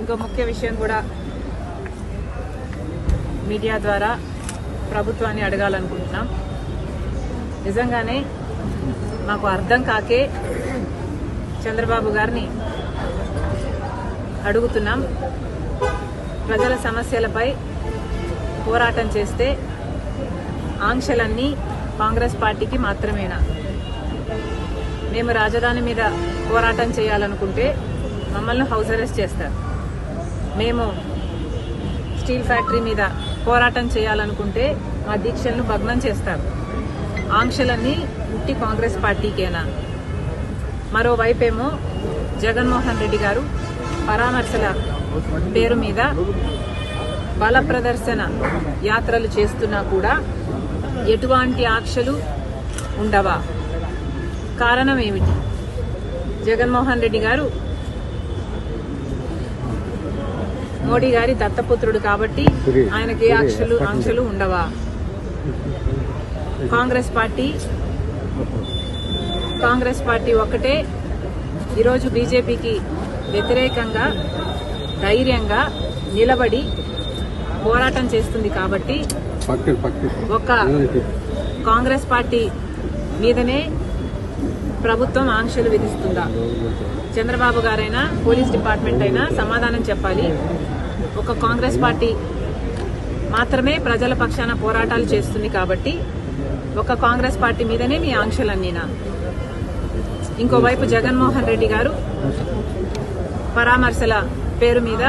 ఇంకో ముఖ్య విషయం కూడా మీడియా ద్వారా ప్రభుత్వాన్ని అడగాలనుకుంటున్నాం. నిజంగానే మాకు అర్థం కాకే చంద్రబాబు గారిని అడుగుతున్నాం. ప్రజల సమస్యలపై పోరాటం చేస్తే ఆంక్షలన్నీ కాంగ్రెస్ పార్టీకి మాత్రమేనా? మేము రాజధాని మీద పోరాటం చేయాలనుకుంటే మమ్మల్ని హౌస్ అరెస్ట్ చేస్తారు. మేము స్టీల్ ఫ్యాక్టరీ మీద పోరాటం చేయాలనుకుంటే మా దీక్షలను భగ్నం చేస్తారు. ఆంక్షలన్నీ ఉట్టి కాంగ్రెస్ పార్టీకేనా? మరోవైపేమో జగన్మోహన్ రెడ్డి గారు పరామర్శల పేరు మీద బల ప్రదర్శన యాత్రలు చేస్తున్నా కూడా ఎటువంటి ఆంక్షలు ఉండవా? కారణం ఏమిటి? జగన్మోహన్ రెడ్డి గారు మోడీ గారి దత్తపుత్రుడు కాబట్టి ఆయనకి ఆంక్షలు ఉండవా? కాంగ్రెస్ పార్టీ ఒక్కటే ఈరోజు బీజేపీకి వ్యతిరేకంగా ధైర్యంగా నిలబడి పోరాటం చేస్తుంది కాబట్టి ఒక కాంగ్రెస్ పార్టీ మీదనే ప్రభుత్వం ఆంక్షలు విధిస్తుందా? చంద్రబాబు గారైనా పోలీస్ డిపార్ట్మెంట్ అయినా సమాధానం చెప్పాలి. ఒక కాంగ్రెస్ పార్టీ మాత్రమే ప్రజల పక్షాన పోరాటాలు చేస్తుంది కాబట్టి ఒక కాంగ్రెస్ పార్టీ మీదనే మీ ఆంక్షలన్నీనా? ఇంకోవైపు జగన్మోహన్ రెడ్డి గారు పరామర్శల పేరు మీద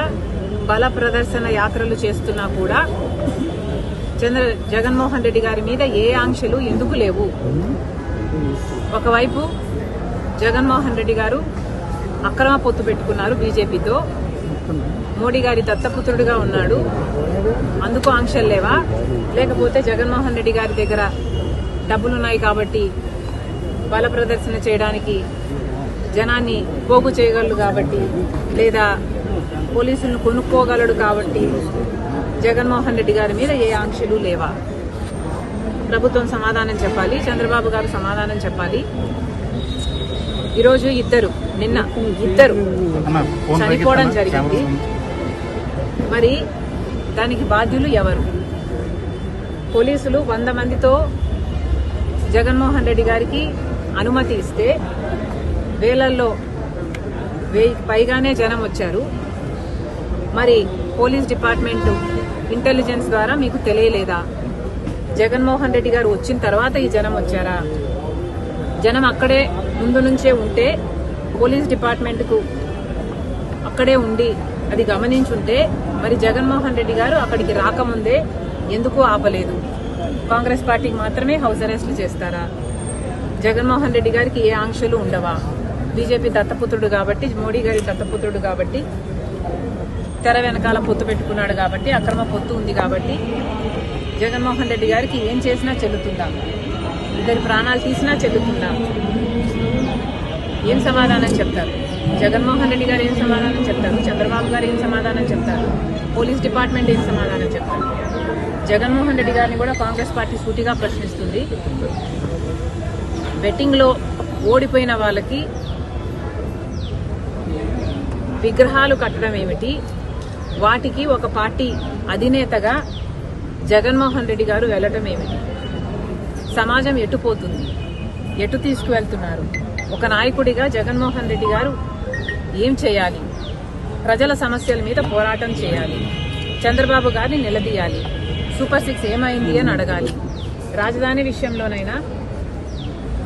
బల ప్రదర్శన యాత్రలు చేస్తున్నా కూడా జగన్మోహన్ రెడ్డి గారి మీద ఏ ఆంక్షలు ఎందుకు లేవు? ఒకవైపు జగన్మోహన్ రెడ్డి గారు అక్రమ పొత్తు పెట్టుకున్నారు బీజేపీతో, మోడీ గారి దత్తపుత్రుడిగా ఉన్నాడు, అందుకు ఆంక్షలు లేవా? లేకపోతే జగన్మోహన్ రెడ్డి గారి దగ్గర డబ్బులున్నాయి కాబట్టి బల ప్రదర్శన చేయడానికి జనాన్ని పోగు చేయగలడు కాబట్టి, లేదా పోలీసులను కొనుక్కోగలడు కాబట్టి జగన్మోహన్ రెడ్డి గారి మీద ఏ ఆంక్షలు లేవా? ప్రభుత్వం సమాధానం చెప్పాలి, చంద్రబాబు గారు సమాధానం చెప్పాలి. ఈరోజు నిన్న ఇద్దరు చనిపోవడం జరిగింది. మరి దానికి బాధ్యులు ఎవరు? పోలీసులు 100 మందితో జగన్మోహన్ రెడ్డి గారికి అనుమతి ఇస్తే వేలల్లో 1000 పైగానే జనం వచ్చారు. మరి పోలీస్ డిపార్ట్మెంట్ ఇంటెలిజెన్స్ ద్వారా మీకు తెలియలేదా? జగన్మోహన్ రెడ్డి గారు వచ్చిన తర్వాత ఈ జనం వచ్చారా? జనం అక్కడే ముందు నుంచే ఉంటే పోలీస్ డిపార్ట్మెంట్కు అక్కడే ఉండి అది గమనించుంటే మరి జగన్మోహన్ రెడ్డి గారు అక్కడికి రాకముందే ఎందుకు ఆపలేదు? కాంగ్రెస్ పార్టీకి మాత్రమే హౌస్ అరెస్టులు చేస్తారా? జగన్మోహన్ రెడ్డి గారికి ఏ ఆంక్షలు ఉండవా? బీజేపీ దత్తపుత్రుడు కాబట్టి, మోడీ గారి దత్తపుత్రుడు కాబట్టి, తెర వెనకాల పొత్తు పెట్టుకున్నాడు కాబట్టి, అక్రమ పొత్తు ఉంది కాబట్టి జగన్మోహన్ రెడ్డి గారికి ఏం చేసినా చెల్లుతుందా? ఇద్దరి ప్రాణాలు తీసినా చెల్లుతుందా? ఏం సమాధానం చెప్తారు? జగన్మోహన్ రెడ్డి గారు ఏం సమాధానం చెప్తారు? చంద్రబాబు గారు ఏం సమాధానం చెప్తారు? పోలీస్ డిపార్ట్మెంట్ ఏం సమాధానం చెప్తారు? జగన్మోహన్ రెడ్డి గారిని కూడా కాంగ్రెస్ పార్టీ సూటిగా ప్రశ్నిస్తుంది. బెట్టింగ్లో ఓడిపోయిన వాళ్ళకి విగ్రహాలు కట్టడం ఏమిటి? వాటికి ఒక పార్టీ అధినేతగా జగన్మోహన్ రెడ్డి గారు వెళ్ళటం ఏమిటి? సమాజం ఎటుపోతుంది? ఎటు తీసుకువెళ్తున్నారు? ఒక నాయకుడిగా జగన్మోహన్ రెడ్డి గారు ఏం చేయాలి? ప్రజల సమస్యల మీద పోరాటం చేయాలి, చంద్రబాబు గారిని నిలదీయాలి, సూపర్ 6 ఏమైంది అని అడగాలి. రాజధాని విషయంలోనైనా,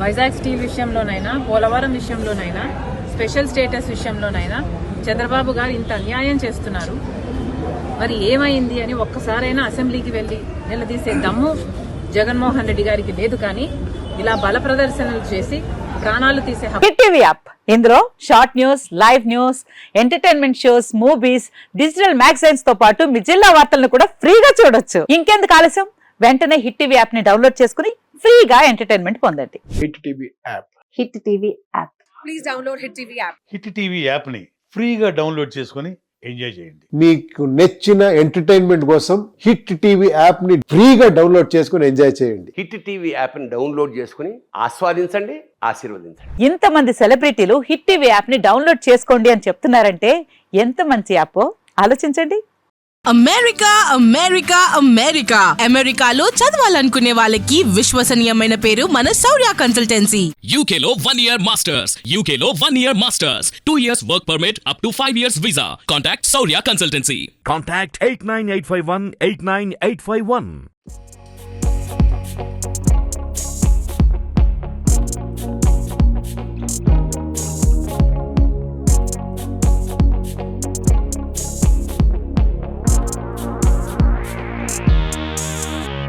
వైజాగ్ స్టీల్ విషయంలోనైనా, పోలవరం విషయంలోనైనా, స్పెషల్ స్టేటస్ విషయంలోనైనా చంద్రబాబు గారు ఇంత అన్యాయం చేస్తున్నారు. మరి ఏమైంది అని ఒక్కసారైనా అసెంబ్లీకి వెళ్లి నిలదీసే దమ్ము జగన్మోహన్ రెడ్డి గారికి లేదు. కానీ ఇలా బల ప్రదర్శనలు చేసి ప్రాణాలు తీసే హిట్ టీవీ యాప్, ఇందులో short news, live news, entertainment shows, movies, digital magazines తో పాటు మీ జిల్లా వార్తలను కూడా ఫ్రీగా చూడొచ్చు. ఇంకెందుకు ఆలస్యం? వెంటనే హిట్ టీవీ యాప్ ని డౌన్లోడ్ చేసుకుని ఫ్రీగా ఎంటర్టైన్మెంట్ పొందండి. Hit TV app. Hit TV app. Please download hit TV app. Hit TV app ని ఫ్రీగా డౌన్లోడ్ చేసుకుని ఎంజాయ్ చేయండి. మీకు నచ్చిన ఎంటర్టైన్మెంట్ కోసం హిట్ టీవీ యాప్ ని ఫ్రీగా డౌన్లోడ్ చేసుకుని ఎంజాయ్ చేయండి. హిట్ టీవీ యాప్ ని డౌన్లోడ్ చేసుకుని ఆస్వాదించండి, ఆశీర్వదించండి. ఇంతమంది సెలబ్రిటీలు హిట్ టీవీ యాప్ ని డౌన్లోడ్ చేసుకోండి అని చెప్తున్నారంటే ఎంత మంచి యాప్. ఆలోచించండి. అమెరికా అమెరికా అమెరికా అమెరికాలో చదవాలనుకునే వాళ్ళకి విశ్వసనీయమైన పేరు మన శౌర్య consultancy. UK Law 1 Year Masters. UK Law 1 Year Masters. 2 years work permit up to 5 years visa. Contact Saurya Consultancy. Contact 89851 89851.